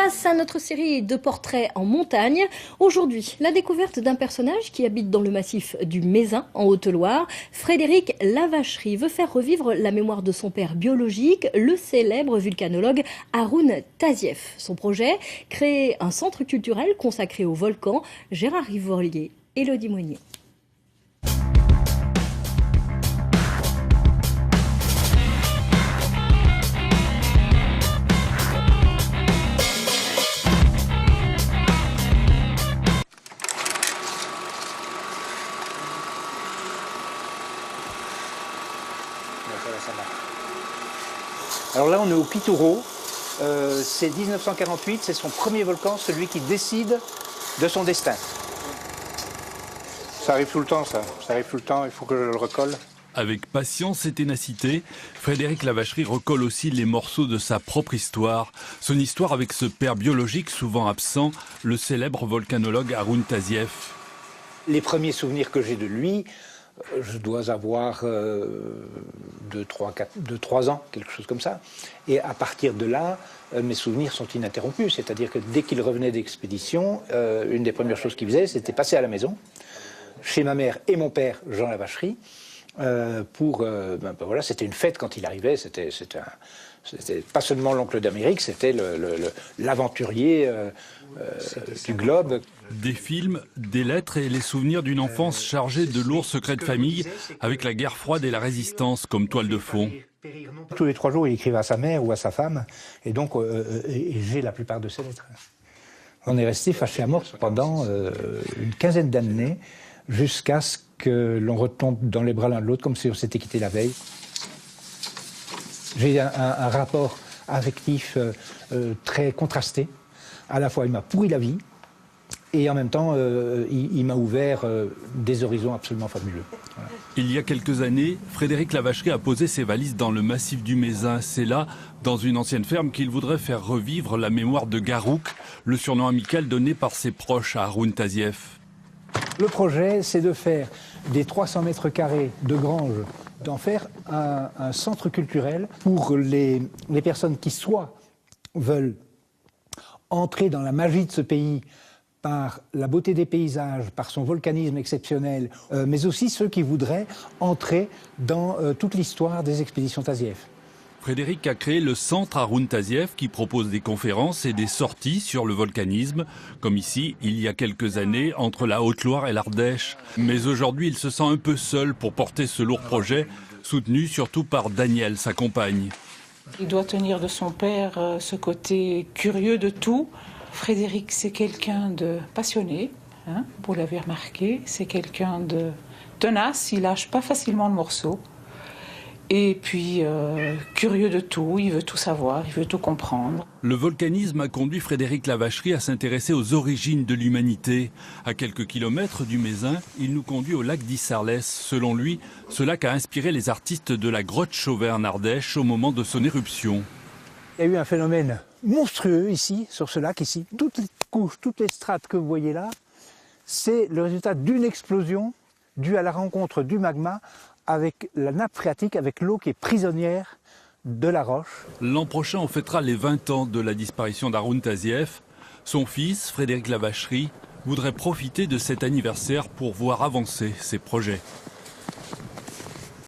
Place à notre série de portraits en montagne. Aujourd'hui, la découverte d'un personnage qui habite dans le massif du Mézin, en Haute-Loire. Frédéric Lavacherie veut faire revivre la mémoire de son père biologique, le célèbre volcanologue Haroun Tazieff. Son projet, créer un centre culturel consacré au volcan. Gérard Rivolier, Élodie Monnier. Alors là, on est au Pitouro. C'est 1948, c'est son premier volcan, celui qui décide de son destin. Ça arrive tout le temps, ça. Ça arrive tout le temps, il faut que je le recolle. Avec patience et ténacité, Frédéric Lavacherie recolle aussi les morceaux de sa propre histoire. Son histoire avec ce père biologique souvent absent, le célèbre volcanologue Haroun Tazieff. Les premiers souvenirs que j'ai de lui, je dois avoir 2-3 ans, quelque chose comme ça. Et à partir de là, mes souvenirs sont ininterrompus. C'est-à-dire que dès qu'il revenait d'expédition, une des premières choses qu'il faisait, c'était passer à la maison, chez ma mère et mon père, Jean Lavacherie, voilà, c'était une fête quand il arrivait. C'était pas seulement l'oncle d'Amérique, c'était l'aventurier du globe. Des films, des lettres et les souvenirs d'une enfance chargée de lourds secrets de famille, avec la guerre froide et la résistance comme toile de fond. Tous les 3 jours, il écrivait à sa mère ou à sa femme, et donc j'ai la plupart de ses lettres. On est resté fâchés à mort pendant une quinzaine d'années, jusqu'à ce que l'on retombe dans les bras l'un de l'autre, comme si on s'était quitté la veille. J'ai un rapport affectif très contrasté. À la fois, il m'a pourri la vie, et en même temps, il m'a ouvert des horizons absolument fabuleux. Voilà. Il y a quelques années, Frédéric Lavacherie a posé ses valises dans le massif du Mézin. C'est là, dans une ancienne ferme, qu'il voudrait faire revivre la mémoire de Garouk, le surnom amical donné par ses proches à Haroun Tazieff. Le projet, c'est de faire des 300 mètres carrés de grange, d'en faire un centre culturel pour les personnes qui soit veulent entrer dans la magie de ce pays par la beauté des paysages, par son volcanisme exceptionnel, mais aussi ceux qui voudraient entrer dans toute l'histoire des expéditions Tazieff. Frédéric a créé le centre Haroun Tazieff qui propose des conférences et des sorties sur le volcanisme, comme ici, il y a quelques années, entre la Haute-Loire et l'Ardèche. Mais aujourd'hui, il se sent un peu seul pour porter ce lourd projet, soutenu surtout par Danielle, sa compagne. Il doit tenir de son père ce côté curieux de tout. Frédéric, c'est quelqu'un de passionné, hein, vous l'avez remarqué. C'est quelqu'un de tenace, il lâche pas facilement le morceau. Et puis, curieux de tout, il veut tout savoir, il veut tout comprendre. Le volcanisme a conduit Frédéric Lavacherie à s'intéresser aux origines de l'humanité. À quelques kilomètres du Mézin, il nous conduit au lac d'Issarlès. Selon lui, ce lac a inspiré les artistes de la grotte Chauvet en Ardèche au moment de son éruption. Il y a eu un phénomène monstrueux ici, sur ce lac ici. Toutes les couches, toutes les strates que vous voyez là, c'est le résultat d'une explosion due à la rencontre du magma avec la nappe phréatique, avec l'eau qui est prisonnière de la roche. L'an prochain, on fêtera les 20 ans de la disparition d'Haroun Tazieff. Son fils, Frédéric Lavacherie, voudrait profiter de cet anniversaire pour voir avancer ses projets.